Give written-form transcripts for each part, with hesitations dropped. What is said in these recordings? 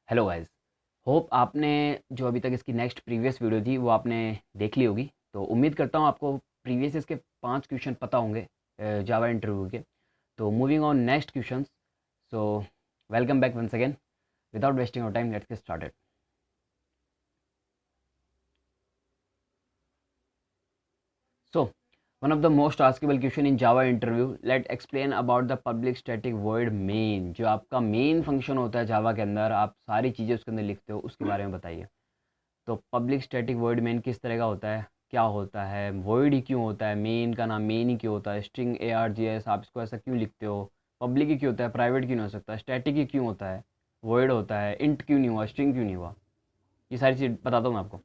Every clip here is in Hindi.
Hello guys. होप आपने जो अभी तक इसकी नेक्स्ट प्रीवियस वीडियो थी वो आपने देख ली होगी। तो उम्मीद करता हूँ आपको प्रीवियस इसके 5 क्वेश्चन पता होंगे जावा इंटरव्यू के। तो moving on next questions. So welcome back once again. Without wasting our time let's get started. So one of the most askable question in Java interview, let explain about the public static word main. जो आपका मेन फंक्शन होता है जावा के अंदर, आप सारी चीज़ें उसके अंदर लिखते हो, उसके बारे में बताइए। तो पब्लिक स्टैटिक वर्ड मेन किस तरह का होता है, क्या होता है, वर्ड ही क्यों होता है, मेन का नाम मेन ही क्यों होता है, string A R G S आप इसको ऐसा क्यों लिखते हो, पब्लिक ही क्यों होता है, प्राइवेट क्यों नहीं हो सकता, स्टैटिक ही क्यों होता है, वर्ड होता है, इंट क्यों नहीं हुआ, स्ट्रिंग क्यों नहीं हुआ, ये सारी चीज़ बताता हूँ मैं आपको।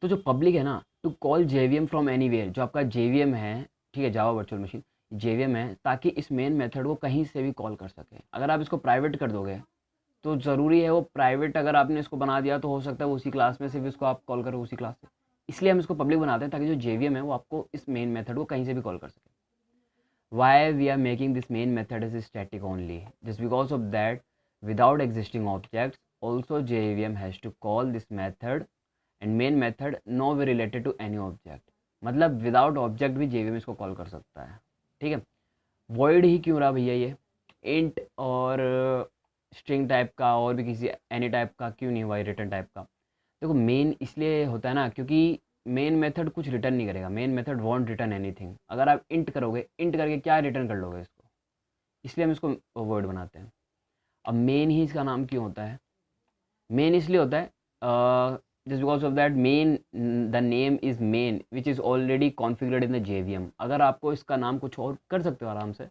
तो जो पब्लिक है ना, to call JVM from anywhere, जो आपका जेवीएम है, ठीक है, जावा वर्चुअल मशीन जेवीएम है, ताकि इस मेन मेथड को कहीं से भी कॉल कर सके। अगर आप इसको प्राइवेट कर दोगे तो ज़रूरी है वो प्राइवेट, अगर आपने इसको बना दिया तो हो सकता है वो उसी क्लास में सिर्फ इसको आप कॉल करो उसी क्लास से। इसलिए हम इसको पब्लिक बनाते हैं ताकि जो जेवीएम है वो आपको इस मेन मेथड को कहीं से भी कॉल कर सके। Why we are making this main method is static only, just because of that without existing objects also JVM has to call this method and main method no way related to any object. मतलब विदाउट ऑब्जेक्ट भी जेवीएम इसको कॉल कर सकता है। ठीक है। वॉइड ही क्यों रहा भैया ये, इंट और स्ट्रिंग टाइप का और भी किसी एनी टाइप का क्यों नहीं हुआ, रिटर्न टाइप का। देखो मेन इसलिए होता है ना क्योंकि मेन मेथड कुछ रिटर्न नहीं करेगा, main method want return anything. अगर आप इंट करोगे, इंट करके क्या रिटर्न कर लोगे इसको, इसलिए हम इसको वर्ड बनाते हैं। अब मेन ही इसका नाम क्यों होता है, मेन इसलिए होता है just because of that main, the name is main which is already configured in the JVM. अगर आपको इसका नाम कुछ और कर सकते हो आराम से,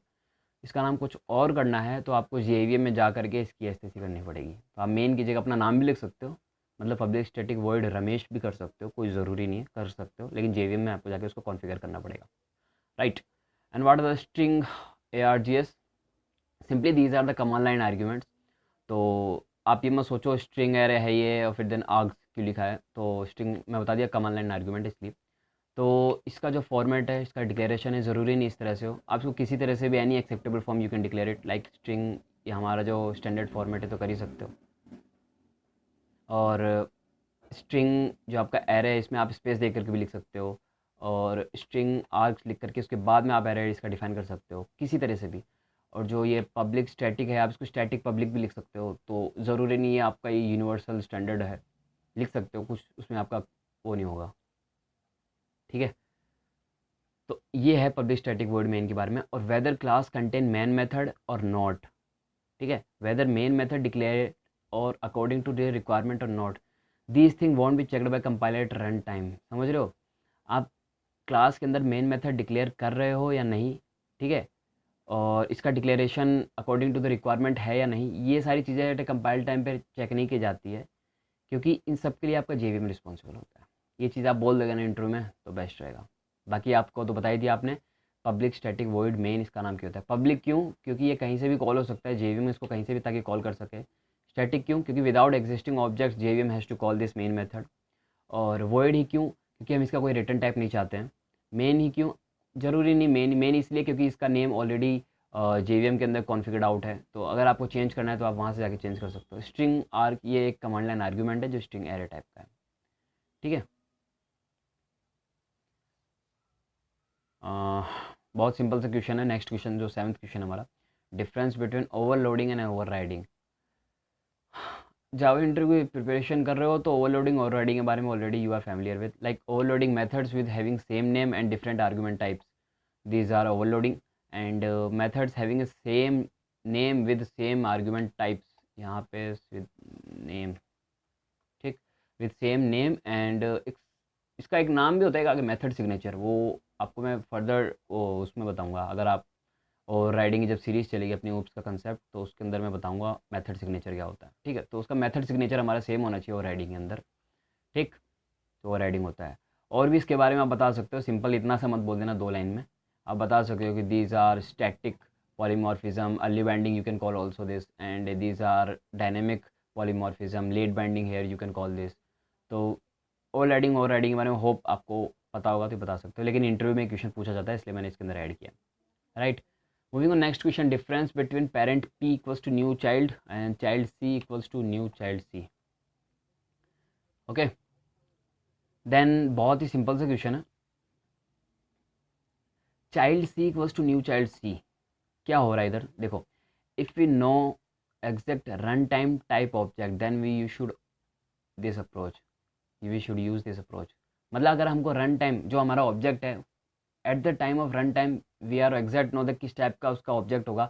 इसका नाम कुछ और करना है तो आपको जेवीएम में जा करके इसकी एसटीसी करनी पड़ेगी। तो आप मेन की जगह अपना नाम भी लिख सकते हो, मतलब पब्लिक स्टैटिक वर्ड रमेश भी कर सकते हो, कोई ज़रूरी नहीं है, कर सकते हो, लेकिन जेवीएम में आपको जाके उसको कॉन्फ़िगर करना पड़ेगा। Right. And what are the string A R G S, simply these are the command line arguments. तो आप ये मत सोचो स्ट्रिंग एरे है ये और फिर देन आर्ग्स क्यों लिखा है। तो स्ट्रिंग मैं बता दिया कमांड लाइन आर्ग्यूमेंट, इसलिए। तो इसका जो फॉर्मेट है, इसका डिक्लेरेशन है, ज़रूरी नहीं इस तरह से हो, आप इसको किसी तरह से भी any acceptable form you can declare it, like string, ये हमारा जो स्टैंडर्ड फॉर्मेट है तो कर ही सकते हो। और स्ट्रिंग जो आपका एरे है इसमें आप स्पेस दे करके भी लिख सकते हो, और स्ट्रिंग आर्क्स लिख करके उसके बाद में आप एरे इसका डिफाइन कर सकते हो किसी तरह से भी। और जो ये पब्लिक स्टैटिक है, आप इसको स्टैटिक पब्लिक भी लिख सकते हो, तो ज़रूरी नहीं है आपका ये यूनिवर्सल स्टैंडर्ड है, लिख सकते हो, कुछ उसमें आपका वो नहीं होगा। ठीक है। तो ये है पब्लिक स्टैटिक वर्ड मेन के बारे में। और whether class contain main method or not, ठीक है, whether main method declare or according to their requirement or not, these thing won't be checked by compiler at run time. समझ रहे हो, आप क्लास के अंदर मेन मेथड डिक्लेयर कर रहे हो या नहीं, ठीक है, और इसका declaration according to the requirement है या नहीं, ये सारी चीज़ें कंपाइल टाइम पे चेक नहीं की जाती है, क्योंकि इन सब के लिए आपका जेवीएम रिस्पॉन्सिबल होता है। ये चीज़ आप बोल देगा ना इंटरव्यू में तो बेस्ट रहेगा। बाकी आपको तो बता ही दिया आपने, पब्लिक स्टैटिक वॉइड मेन इसका नाम क्यों होता है। पब्लिक क्यों, क्योंकि ये कहीं से भी कॉल हो सकता है, जेवीएम इसको कहीं से भी ताकि कॉल कर सके। स्टैटिक क्यों, क्योंकि without existing objects JVM has to call this main method. और वॉइड ही क्यों, क्योंकि हम इसका कोई रिटर्न टाइप नहीं चाहते हैं। मेन ही क्यों, ज़रूरी नहीं, मेन मेन इसलिए क्योंकि इसका नेम ऑलरेडी जेवीएम के अंदर कॉन्फ़िगर्ड आउट है, तो अगर आपको चेंज करना है तो आप वहाँ से जाके चेंज कर सकते हो। स्ट्रिंग आर्क ये एक कमांड लाइन आर्ग्यूमेंट है जो स्ट्रिंग एरे टाइप का है। ठीक है। बहुत सिंपल सा क्वेश्चन है। नेक्स्ट क्वेश्चन जो 7th क्वेश्चन हमारा, difference between overloading and overriding. Java interview preparation कर रहे हो तो ओवरलोडिंग ओवरराइडिंग के बारे में already you are familiar with, like overloading methods with having same name and different argument types, these are overloading. And methods having a same name with same argument types, यहाँ पे with name, ठीक, with same name and इसका एक नाम भी होता है आगे, मेथड सिग्नेचर, वो आपको मैं फर्दर वो उसमें बताऊंगा। अगर आप और राइडिंग की जब सीरीज़ चलेगी अपनी ऊप्स का कंसेप्ट, तो उसके अंदर मैं बताऊंगा मेथड सिग्नेचर क्या होता है। ठीक है, तो उसका मेथड सिग्नेचर हमारा सेम होना चाहिए और राइडिंग के अंदर। ठीक, तो वो राइडिंग होता है। और भी इसके बारे में आप बता सकते हो, सिंपल इतना सा मत बोल देना 2 लाइन में। आप बता सकते हो कि these are static polymorphism, early binding you can call also this, and these are dynamic polymorphism, late binding here you can call this. तो ओवर राइडिंग के बारे में होप आपको पता होगा तो बता सकते हो, लेकिन इंटरव्यू में क्वेश्चन पूछा जाता है इसलिए मैंने इसके अंदर ऐड किया। Right. Moving on next question, difference between parent P equals to new child and child C equals to new child C। Okay, then बहुत ही सिंपल सा क्वेश्चन है। Child C equals to new child C, क्या हो रहा है इधर देखो, if we know exact run time type object then we should this approach, we should use this approach. मतलब अगर हमको रन टाइम जो हमारा ऑब्जेक्ट है at the time of run time we are exact know the किस टाइप का उसका ऑब्जेक्ट होगा,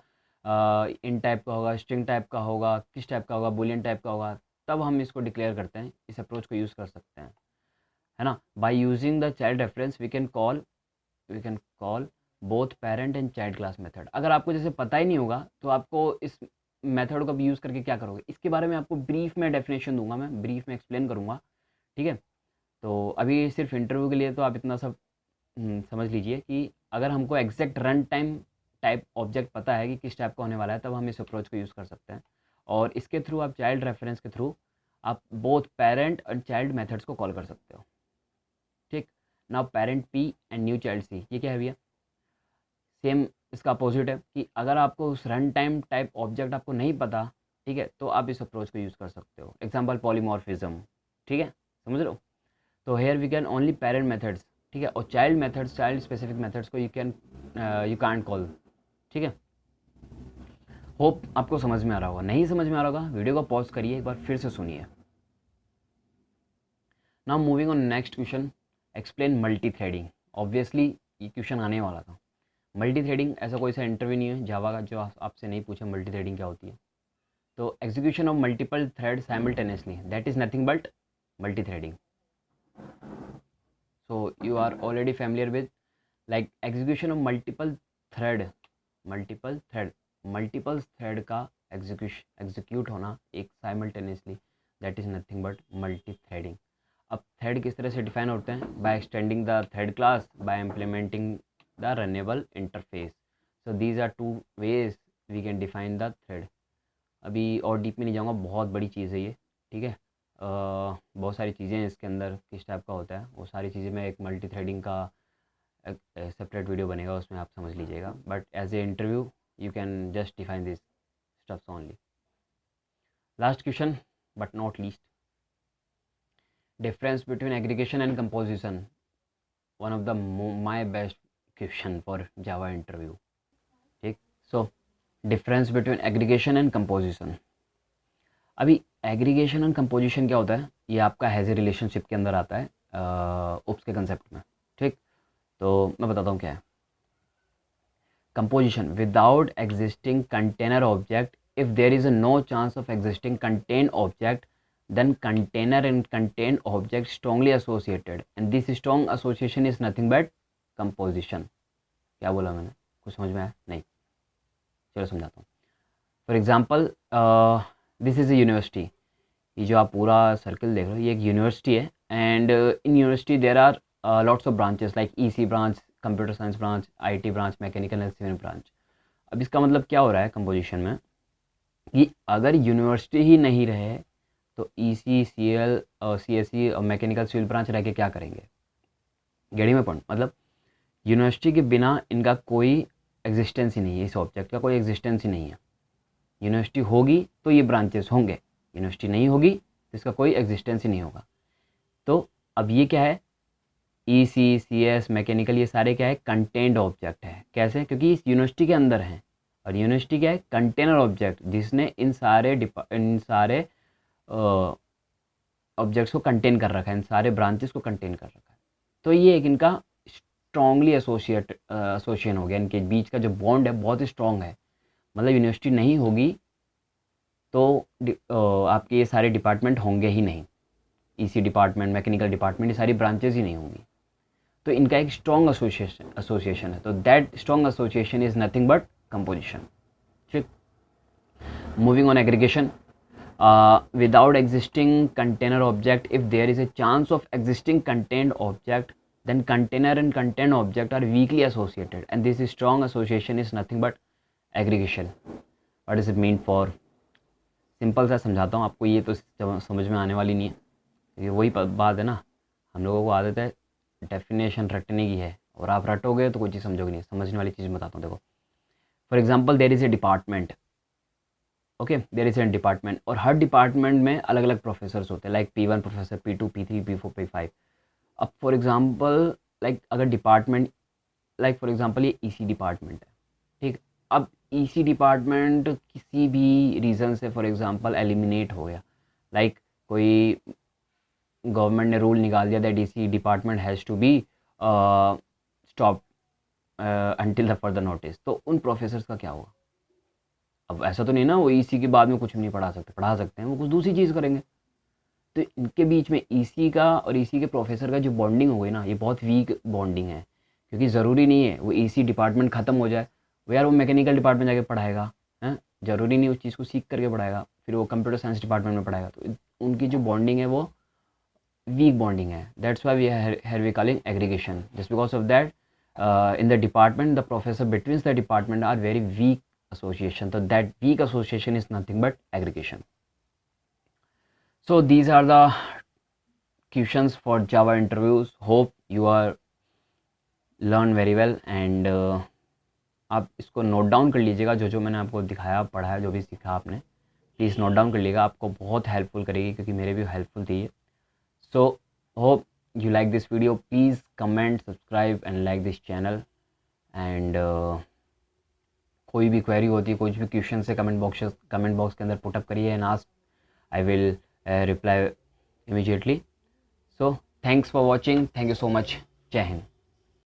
इन टाइप का होगा, स्ट्रिंग टाइप का होगा, किस टाइप का होगा, बुलियन टाइप का होगा, तब हम इसको डिक्लेयर करते हैं, इस अप्रोच को यूज़ कर सकते हैं, है ना। By using the child reference we can call both parent and child class method. अगर आपको जैसे पता ही नहीं होगा तो आपको इस मेथड को भी यूज़ करके क्या करोगे, इसके बारे में आपको ब्रीफ में डेफिनेशन दूंगा, मैं ब्रीफ में एक्सप्लेन करूँगा, ठीक है। तो अभी सिर्फ इंटरव्यू के लिए तो आप इतना सब समझ लीजिए कि अगर हमको exact run time type object पता है कि किस टाइप का होने वाला है, तब हम इस अप्रोच को यूज़ कर सकते हैं, और इसके थ्रू आप चाइल्ड रेफरेंस के थ्रू आप बोथ पेरेंट और चाइल्ड मेथड्स को कॉल कर सकते हो, ठीक। Now parent P and new child C, ये क्या है भैया, सेम इसका अपोजिट है कि अगर आपको उस रन टाइम टाइप ऑब्जेक्ट आपको नहीं पता, ठीक है, तो आप इस अप्रोच को यूज़ कर सकते हो। एग्जांपल पॉलीमॉर्फिज्म, ठीक है, समझ लो। तो here we can only parent methods, ठीक है, और child methods, child specific methods को यू कांट कॉल, ठीक है। होप आपको समझ में आ रहा होगा, नहीं समझ में आ रहा होगा वीडियो को पॉज करिए, एक बार फिर से सुनिए। Now moving on next question, explain multi threading. Obviously ये क्वेश्चन आने वाला था। मल्टी थ्रेडिंग ऐसा कोई सा इंटरव्यू नहीं है जावा का जो आपसे नहीं पूछा मल्टी थ्रेडिंग क्या होती है। तो execution of multiple thread simultaneously, that is nothing but multi threading. so you are already familiar with like execution of multiple thread का execute होना एक simultaneously, that is nothing but multi threading। अब थ्रेड किस तरह से डिफाइन होते हैं, by extending the thread class by implementing the runnable interface. So these are two ways we can define the thread. अभी और डीप में नहीं जाऊँगा, बहुत बड़ी चीज़ है ये, ठीक है। बहुत सारी चीज़ें हैं इसके अंदर, किस टाइप का होता है वो सारी चीज़ें, मैं एक मल्टी थ्रेडिंग का सेपरेट वीडियो बनेगा उसमें आप समझ लीजिएगा, but as a interview you can just define this stuffs only. Last question but not least, difference between aggregation and composition, one of the my best question for Java interview, ठीक। So difference between aggregation and composition. अभी एग्रीगेशन एंड कंपोजिशन क्या होता है, ये आपका हैज़ ए रिलेशनशिप के अंदर आता है उप्स के कंसेप्ट में, ठीक। तो मैं बताता हूँ क्या है composition. Without existing container object, if there is no chance of existing contain object, then container and contained object strongly associated and this strong association is nothing but composition। क्या बोला मैंने, कुछ समझ में आया नहीं, चलो समझाता हूँ। For example this is a university, ये जो आप पूरा सर्कल देख रहे हो ये एक यूनिवर्सिटी है, and in university there are lots of branches like EC branch, computer science branch, IT branch, mechanical and civil branch. अब इसका मतलब क्या हो रहा है कंपोजिशन में कि अगर यूनिवर्सिटी ही नहीं रहे तो EC, CL और CSE और मैकेनिकल सिविल ब्रांच रह के क्या करेंगे, गेड़ी में पॉइंट। मतलब यूनिवर्सिटी के बिना इनका कोई एग्जिस्टेंस ही नहीं है, इस ऑब्जेक्ट का कोई एग्जिस्टेंस ही नहीं है। यूनिवर्सिटी होगी तो ये ब्रांचेस होंगे, यूनिवर्सिटी नहीं होगी तो इसका कोई एग्जिस्टेंस ही नहीं होगा। तो अब ये क्या है, EC, CS, मैकेनिकल, ये सारे क्या है, कंटेंट ऑब्जेक्ट है। कैसे, क्योंकि इस यूनिवर्सिटी के अंदर है, और यूनिवर्सिटी क्या है, कंटेनर ऑब्जेक्ट, जिसने इन सारे ऑब्जेक्ट्स को कंटेन कर रखा है, इन सारे ब्रांचेस को कंटेन कर रखा है। तो ये एक इनका स्ट्रॉन्गली एसोसिएशन हो गया, इनके बीच का जो बॉन्ड है बहुत ही स्ट्रॉन्ग है। मतलब यूनिवर्सिटी नहीं होगी तो आपके ये सारे डिपार्टमेंट होंगे ही नहीं, EC डिपार्टमेंट, मैकेनिकल डिपार्टमेंट, ये सारी ब्रांचेस ही नहीं होंगी। तो इनका एक स्ट्रॉन्ग एसोसिएशन है, तो that strong association is nothing but composition, ठीक। Moving on aggregation, without existing container object, if there is a chance of existing contained object, then container and contained object are weakly associated and this strong association is nothing but aggregation। what does it mean for? Simple सा समझाता हूँ आपको, ये तो समझ में आने वाली नहीं है, ये वही बात है ना, हम लोगों को आदत है डेफिनेशन रटने की है, और आप रटोगे तो कोई चीज़ समझोगे नहीं। समझने वाली चीज़ बताता हूँ, देखो for example there is a department, okay, there is a department, और हर डिपार्टमेंट में अलग अलग प्रोफेसर्स होते हैं, like P1 professor, P2, P3, P4, P5। अब फॉर एग्जांपल लाइक अगर डिपार्टमेंट, लाइक फॉर एग्जांपल ये ईसी डिपार्टमेंट है, ठीक। अब ईसी डिपार्टमेंट किसी भी रीज़न से फॉर एग्जांपल एलिमिनेट हो गया, लाइक कोई गवर्नमेंट ने रूल निकाल दिया that EC department has to be stop until the further notice, तो उन प्रोफेसर्स का क्या होगा? अब ऐसा तो नहीं ना वो ईसी के बाद में कुछ भी नहीं पढ़ा सकते, पढ़ा सकते हैं, वो कुछ दूसरी चीज़ करेंगे। तो इनके बीच में ईसी का और ईसी के प्रोफेसर का जो बॉन्डिंग हो गई ना, ये बहुत वीक बॉन्डिंग है, क्योंकि ज़रूरी नहीं है वो ईसी डिपार्टमेंट ख़त्म हो जाए, वो यार वो मैकेनिकल डिपार्टमेंट जाके पढ़ाएगा, हैं, ज़रूरी नहीं उस चीज़ को सीख करके पढ़ाएगा, फिर वो कंप्यूटर साइंस डिपार्टमेंट में पढ़ाएगा, तो उनकी जो बॉन्डिंग है वो वीक बॉन्डिंग है। That's why we have we calling aggregation, just because of that in the department the professor between the department are very weak association, so that weak association is nothing but aggregation. So these are the questions for Java interviews. Hope you are learn very well and आप इसको नोट डाउन कर लीजिएगा, जो जो मैंने आपको दिखाया पढ़ाया जो भी सीखा आपने, प्लीज़ नोट डाउन कर लीजिएगा, आपको बहुत हेल्पफुल करेगी, क्योंकि मेरे भी हेल्पफुल थी ये। So hope you like this video, please comment, subscribe and like this channel, and कोई भी क्वेरी होती है, कोई भी क्वेश्चन से कमेंट बॉक्स के अंदर पुटअप करिए and ask, I will reply immediately. So thanks for watching, thank you so much, जय हिंद।